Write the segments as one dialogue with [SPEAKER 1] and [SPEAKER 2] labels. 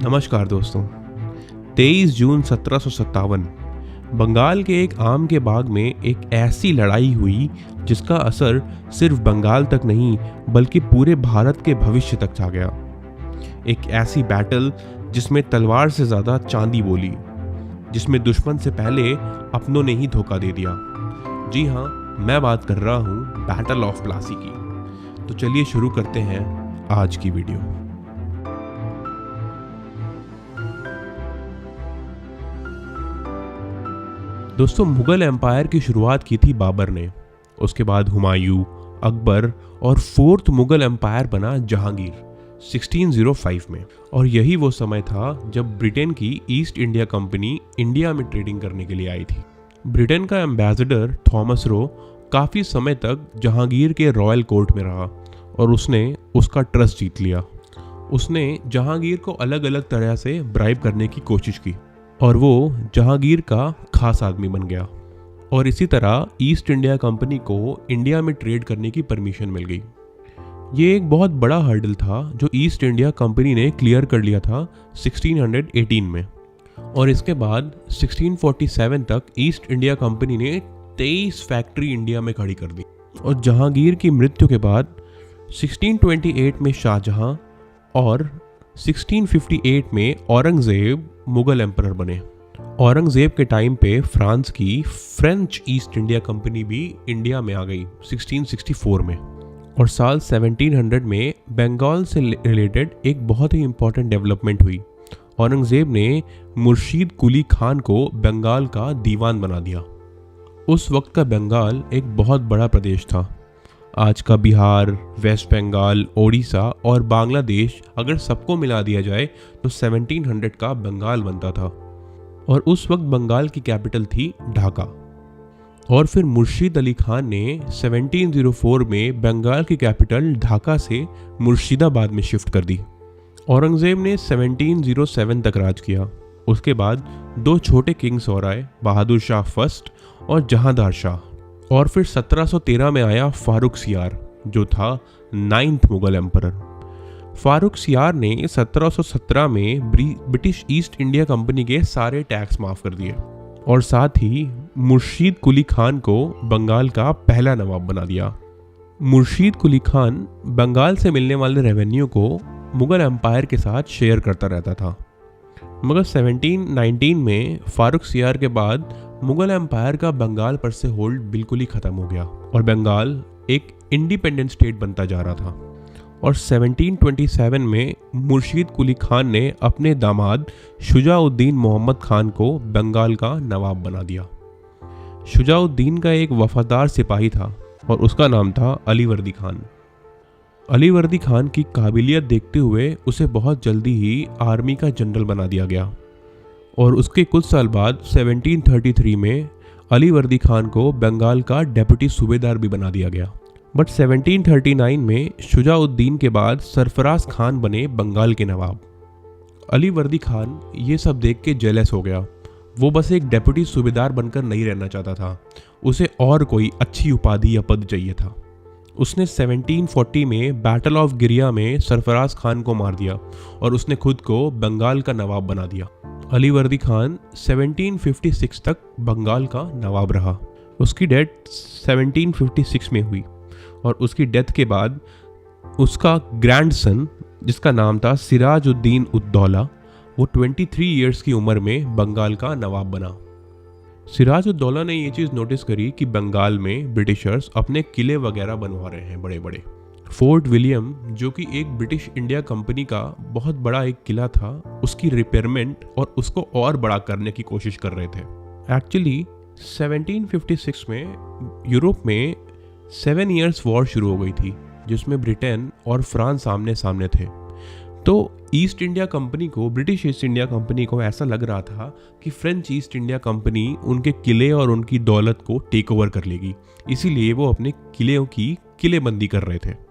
[SPEAKER 1] नमस्कार दोस्तों। 23 जून 1757 बंगाल के एक आम के बाग में एक ऐसी लड़ाई हुई जिसका असर सिर्फ बंगाल तक नहीं बल्कि पूरे भारत के भविष्य तक छा गया। एक ऐसी बैटल जिसमें तलवार से ज़्यादा चांदी बोली, जिसमें दुश्मन से पहले अपनों ने ही धोखा दे दिया। जी हाँ, मैं बात कर रहा हूँ बैटल ऑफ प्लासी की। तो चलिए शुरू करते हैं आज की वीडियो। दोस्तों, मुगल एम्पायर की शुरुआत की थी बाबर ने। उसके बाद हुमायूं, अकबर और फोर्थ मुगल एम्पायर बना जहांगीर 1605 में। और यही वो समय था जब ब्रिटेन की ईस्ट इंडिया कंपनी इंडिया में ट्रेडिंग करने के लिए आई थी। ब्रिटेन का एम्बेसडर थॉमस रो काफ़ी समय तक जहांगीर के रॉयल कोर्ट में रहा और उसने उसका ट्रस्ट जीत लिया। उसने जहांगीर को अलग अलग तरह से ब्राइब करने की कोशिश की और वो जहांगीर का खास आदमी बन गया। और इसी तरह ईस्ट इंडिया कंपनी को इंडिया में ट्रेड करने की परमिशन मिल गई। ये एक बहुत बड़ा हर्डल था जो ईस्ट इंडिया कंपनी ने क्लियर कर लिया था 1618 में। और इसके बाद 1647 तक ईस्ट इंडिया कंपनी ने 23 फैक्ट्री इंडिया में खड़ी कर दी। और जहांगीर की मृत्यु के बाद 1628 में शाहजहां और 1658 में औरंगजेब मुगल एम्परर बने। औरंगजेब के टाइम पे फ्रांस की फ्रेंच ईस्ट इंडिया कंपनी भी इंडिया में आ गई 1664 में। और साल 1700 में बंगाल से रिलेटेड एक बहुत ही इंपॉर्टेंट डेवलपमेंट हुई। औरंगजेब ने मुर्शीद कुली खान को बंगाल का दीवान बना दिया। उस वक्त का बंगाल एक बहुत बड़ा प्रदेश था। आज का बिहार, वेस्ट बंगाल, ओडिशा और बांग्लादेश अगर सबको मिला दिया जाए तो 1700 का बंगाल बनता था। और उस वक्त बंगाल की कैपिटल थी ढाका। और फिर मुर्शीद अली खान ने 1704 में बंगाल की कैपिटल ढाका से मुर्शिदाबाद में शिफ्ट कर दी। औरंगजेब ने 1707 तक राज किया। उसके बाद दो छोटे किंग्स और आए, बहादुर शाह फर्स्ट और जहांदार शाह। और फिर 1713 में आया फारुख सियार जो था 9th मुगल एम्परर। फारुख सियार ने 1717 में ब्रिटिश ईस्ट इंडिया कंपनी के सारे टैक्स माफ कर दिए और साथ ही मुर्शीद कुली खान को बंगाल का पहला नवाब बना दिया। मुर्शीद कुली खान बंगाल से मिलने वाले रेवेन्यू को मुगल एम्पायर के साथ शेयर करता रहता था। मगर 1719 में फारुख सियार के बाद मुगल एम्पायर का बंगाल पर से होल्ड बिल्कुल ही खत्म हो गया और बंगाल एक इंडिपेंडेंट स्टेट बनता जा रहा था। और 1727 में मुर्शीद कुली खान ने अपने दामाद शुजाउद्दीन मोहम्मद खान को बंगाल का नवाब बना दिया। शुजाउद्दीन का एक वफादार सिपाही था और उसका नाम था अलीवर्दी खान। अलीवर्दी खान की काबिलियत देखते हुए उसे बहुत जल्दी ही आर्मी का जनरल बना दिया गया। और उसके कुछ साल बाद 1733 में अलीवर्दी खान को बंगाल का डेप्यूटी सूबेदार भी बना दिया गया। बट 1739 में शुजाउद्दीन के बाद सरफराज खान बने बंगाल के नवाब। अलीवर्दी खान ये सब देख के जेलस हो गया। वो बस एक डेप्यूटी सूबेदार बनकर नहीं रहना चाहता था, उसे और कोई अच्छी उपाधि या पद चाहिए था। उसने 1740 में बैटल ऑफ गिरिया में सरफराज खान को मार दिया और उसने खुद को बंगाल का नवाब बना दिया। अलीवर्दी खान 1756 तक बंगाल का नवाब रहा। उसकी डेथ 1756 में हुई और उसकी डेथ के बाद उसका ग्रैंडसन जिसका नाम था सिराजुद्दीन उद्दौला, वो 23 इयर्स की उम्र में बंगाल का नवाब बना। सिराजुद्दौला ने ये चीज़ नोटिस करी कि बंगाल में ब्रिटिशर्स अपने किले वगैरह बनवा रहे हैं बड़े बड़े। फोर्ट विलियम जो कि एक ब्रिटिश इंडिया कंपनी का बहुत बड़ा एक किला था, उसकी रिपेयरमेंट और उसको और बड़ा करने की कोशिश कर रहे थे। एक्चुअली 1756 में यूरोप में 7 इयर्स वॉर शुरू हो गई थी जिसमें ब्रिटेन और फ्रांस आमने सामने थे। तो ईस्ट इंडिया कंपनी को, ब्रिटिश ईस्ट इंडिया कंपनी को ऐसा लग रहा था कि फ्रेंच ईस्ट इंडिया कंपनी उनके किले और उनकी दौलत को टेक ओवर कर लेगी, इसीलिए वो अपने किलेों की किलेबंदी कर रहे थे।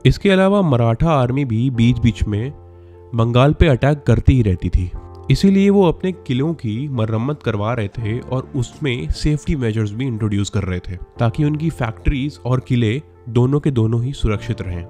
[SPEAKER 1] इसके अलावा मराठा आर्मी भी बीच बीच में बंगाल पे अटैक करती ही रहती थी, इसीलिए वो अपने किलों की मरम्मत करवा रहे थे और उसमें सेफ्टी मेजर्स भी इंट्रोड्यूस कर रहे थे ताकि उनकी फैक्ट्रीज और किले दोनों के दोनों ही सुरक्षित रहें।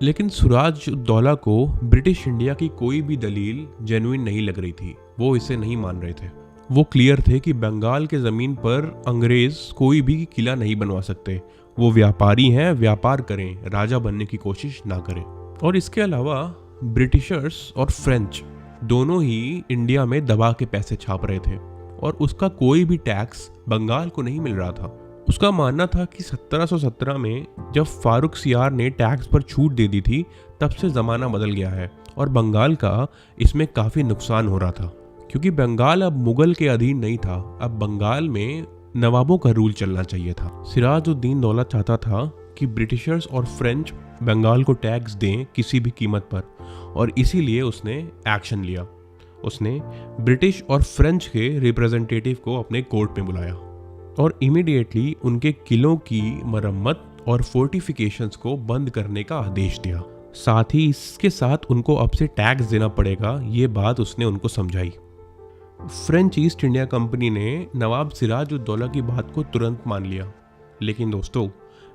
[SPEAKER 1] लेकिन सिराजुद्दौला को ब्रिटिश इंडिया की कोई भी दलील जेन्युइन नहीं लग रही थी। वो इसे नहीं मान रहे थे। वो क्लियर थे कि बंगाल के ज़मीन पर अंग्रेज कोई भी किला नहीं बनवा सकते। वो व्यापारी हैं, व्यापार करें, राजा बनने की कोशिश ना करें। और इसके अलावा ब्रिटिशर्स और फ्रेंच दोनों ही इंडिया में दबा के पैसे छाप रहे थे और उसका कोई भी टैक्स बंगाल को नहीं मिल रहा था। उसका मानना था कि 1717 में जब फारूक सियार ने टैक्स पर छूट दे दी थी तब से ज़माना बदल गया है और बंगाल का इसमें काफ़ी नुकसान हो रहा था, क्योंकि बंगाल अब मुगल के अधीन नहीं था। अब बंगाल में नवाबों का रूल चलना चाहिए था। सिराजुद्दीन दौला चाहता था कि ब्रिटिशर्स और फ्रेंच बंगाल को टैक्स दें किसी भी कीमत पर, और इसीलिए उसने एक्शन लिया। उसने ब्रिटिश और फ्रेंच के रिप्रेजेंटेटिव को अपने कोर्ट में बुलाया और इमीडिएटली उनके किलों की मरम्मत और फोर्टिफिकेशंस को बंद करने का आदेश दिया। साथ ही इसके साथ उनको अब से टैक्स देना पड़ेगा, ये बात उसने उनको समझाई। फ्रेंच ईस्ट इंडिया कंपनी ने नवाब सिराजुद्दौला की बात को तुरंत मान लिया, लेकिन दोस्तों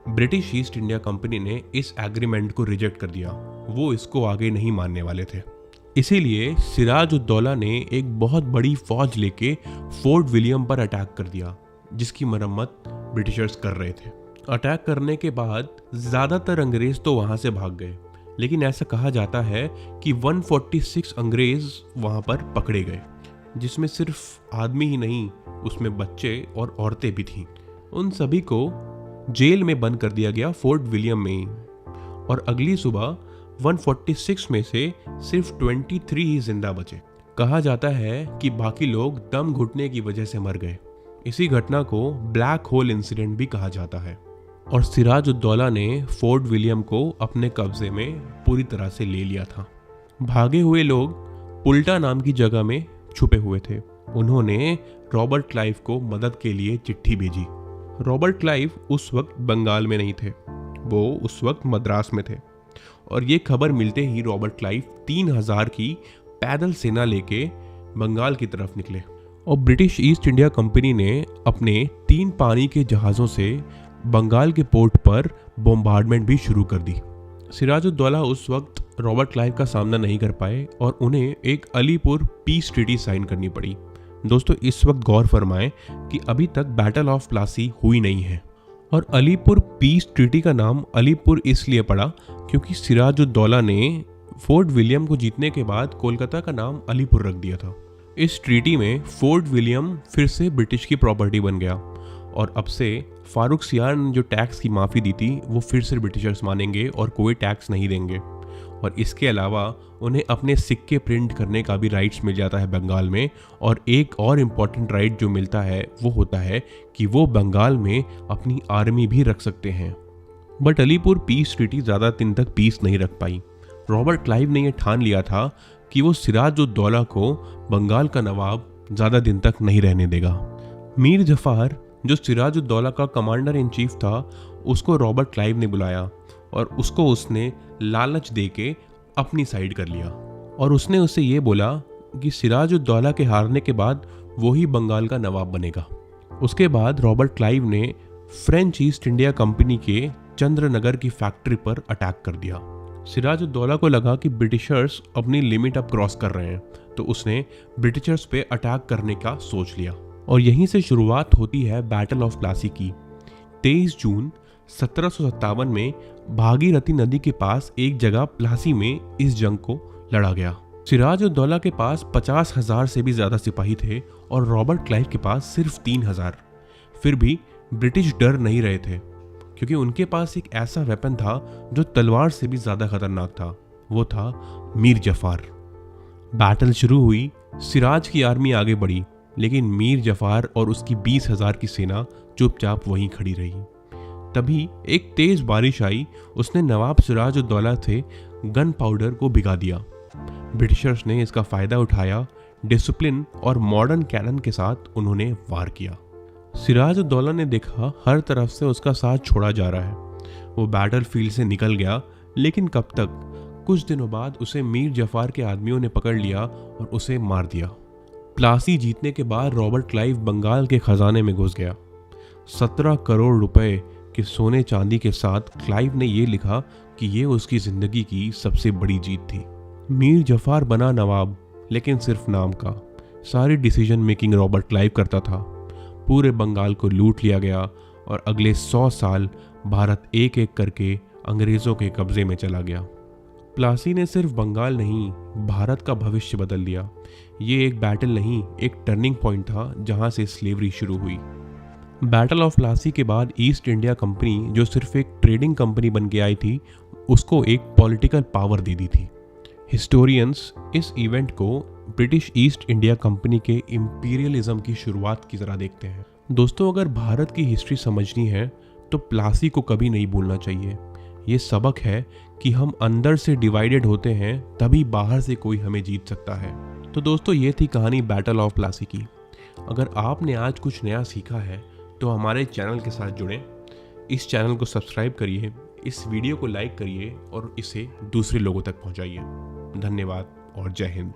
[SPEAKER 1] ब्रिटिश ईस्ट इंडिया कंपनी ने इस एग्रीमेंट को रिजेक्ट कर दिया। वो इसको आगे नहीं मानने वाले थे। इसीलिए सिराजुद्दौला ने एक बहुत बड़ी फौज लेके फोर्ट विलियम पर अटैक कर दिया, जिसकी मरम्मत ब्रिटिशर्स कर रहे थे। अटैक करने के बाद ज़्यादातर अंग्रेज तो वहाँ से भाग गए, लेकिन ऐसा कहा जाता है कि 146 अंग्रेज वहाँ पर पकड़े गए, जिसमें सिर्फ आदमी ही नहीं, उसमें बच्चे और औरतें भी थीं। उन सभी को जेल में बंद कर दिया गया फोर्ट विलियम में ही, और अगली सुबह 146 में से सिर्फ 23 ही जिंदा बचे। कहा जाता है कि बाकी लोग दम घुटने की वजह से मर गए। इसी घटना को ब्लैक होल इंसिडेंट भी कहा जाता है। और सिराजुद्दौला ने फोर्ट विलियम को अपने कब्जे में पूरी तरह से ले लिया था। भागे हुए लोग पुल्टा नाम की जगह में छुपे हुए थे। उन्होंने रॉबर्ट क्लाइव को मदद के लिए चिट्ठी भेजी। रॉबर्ट क्लाइव उस वक्त बंगाल में नहीं थे, वो उस वक्त मद्रास में थे, और ये खबर मिलते ही रॉबर्ट क्लाइव 3000 की पैदल सेना लेके बंगाल की तरफ निकले। और ब्रिटिश ईस्ट इंडिया कंपनी ने अपने 3 पानी के जहाज़ों से बंगाल के पोर्ट पर बॉम्बार्डमेंट भी शुरू कर दी। सिराजुद्दौला उस वक्त रॉबर्ट क्लाइव का सामना नहीं कर पाए और उन्हें एक अलीपुर पीस ट्रीटी साइन करनी पड़ी। दोस्तों इस वक्त गौर फरमाएं कि अभी तक बैटल ऑफ प्लासी हुई नहीं है, और अलीपुर पीस ट्रीटी का नाम अलीपुर इसलिए पड़ा क्योंकि सिराजुद्दौला ने फोर्ट विलियम को जीतने के बाद कोलकाता का नाम अलीपुर रख दिया था। इस ट्रीटी में फोर्ट विलियम फिर से ब्रिटिश की प्रॉपर्टी बन गया, और अब से फारूक सियार ने जो टैक्स की माफ़ी दी थी वो फिर से ब्रिटिशर्स मानेंगे और कोई टैक्स नहीं देंगे। और इसके अलावा उन्हें अपने सिक्के प्रिंट करने का भी राइट्स मिल जाता है बंगाल में। और एक और इम्पॉर्टेंट राइट जो मिलता है वो होता है कि वो बंगाल में अपनी आर्मी भी रख सकते हैं। बट अलीपुर पीस ट्रीटी ज़्यादा दिन तक पीस नहीं रख पाई। रॉबर्ट क्लाइव ने यह ठान लिया था कि वो सिराजुद्दौला को बंगाल का नवाब ज़्यादा दिन तक नहीं रहने देगा। मीर जफार जो सिराजुद्दौला का कमांडर इन चीफ था, उसको रॉबर्ट क्लाइव ने बुलाया और उसको उसने लालच देके अपनी साइड कर लिया। और उसने उससे ये बोला कि सिराजुद्दौला के हारने के बाद वो ही बंगाल का नवाब बनेगा। उसके बाद रॉबर्ट क्लाइव ने फ्रेंच ईस्ट इंडिया कंपनी के चंद्रनगर की फैक्ट्री पर अटैक कर दिया। सिराजुद्दौला को लगा कि ब्रिटिशर्स अपनी लिमिट अब क्रॉस कर रहे हैं, तो उसने ब्रिटिशर्स पे अटैक करने का सोच लिया। और यहीं से शुरुआत होती है बैटल ऑफ प्लासी की। 23 जून 1757 में भागीरथी नदी के पास एक जगह प्लासी में इस जंग को लड़ा गया। सिराजुद्दौला के पास 50,000 से भी ज्यादा सिपाही थे और रॉबर्ट क्लाइव के पास सिर्फ 3,000। फिर भी ब्रिटिश डर नहीं रहे थे, क्योंकि उनके पास एक ऐसा वेपन था जो तलवार से भी ज्यादा खतरनाक था। वो था मीर जफार। बैटल शुरू हुई, सिराज की आर्मी आगे बढ़ी, लेकिन मीर जफार और उसकी 20,000 की सेना चुपचाप वहीं खड़ी रही। तभी एक तेज बारिश आई, उसने नवाब सिराजुद्दौला से गन पाउडर को भिगा दिया। ब्रिटिशर्स ने इसका फायदा उठाया, डिसिप्लिन और मॉडर्न कैनन के साथ उन्होंने वार किया। सिराजुद्दौला ने देखा हर तरफ से उसका साथ छोड़ा जा रहा है। वो बैटल फील्ड से निकल गया, लेकिन कब तक? कुछ दिनों बाद उसे मीर जफार के आदमियों ने पकड़ लिया और उसे मार दिया। प्लासी जीतने के बाद रॉबर्ट क्लाइव बंगाल के खजाने में घुस गया। 17 करोड़ रुपए कि सोने चांदी के साथ क्लाइव ने ये लिखा कि ये उसकी ज़िंदगी की सबसे बड़ी जीत थी। मीर जफार बना नवाब, लेकिन सिर्फ नाम का। सारी डिसीजन मेकिंग रॉबर्ट क्लाइव करता था। पूरे बंगाल को लूट लिया गया और अगले 100 साल भारत एक एक करके अंग्रेज़ों के कब्जे में चला गया। प्लासी ने सिर्फ बंगाल नहीं, भारत का भविष्य बदल दिया। ये एक बैटल नहीं, एक टर्निंग पॉइंट था जहां से स्लेवरी शुरू हुई। बैटल ऑफ प्लासी के बाद ईस्ट इंडिया कंपनी, जो सिर्फ एक ट्रेडिंग कंपनी बन के आई थी, उसको एक पॉलिटिकल पावर दे दी थी। हिस्टोरियंस इस इवेंट को ब्रिटिश ईस्ट इंडिया कंपनी के इंपीरियलिज्म की शुरुआत की तरह देखते हैं। दोस्तों, अगर भारत की हिस्ट्री समझनी है तो प्लासी को कभी नहीं भूलना चाहिए। ये सबक है कि हम अंदर से डिवाइडेड होते हैं, तभी बाहर से कोई हमें जीत सकता है। तो दोस्तों, ये थी कहानी बैटल ऑफ प्लासी की। अगर आपने आज कुछ नया सीखा है तो हमारे चैनल के साथ जुड़ें, इस चैनल को सब्सक्राइब करिए, इस वीडियो को लाइक करिए और इसे दूसरे लोगों तक पहुंचाइए। धन्यवाद और जय हिंद।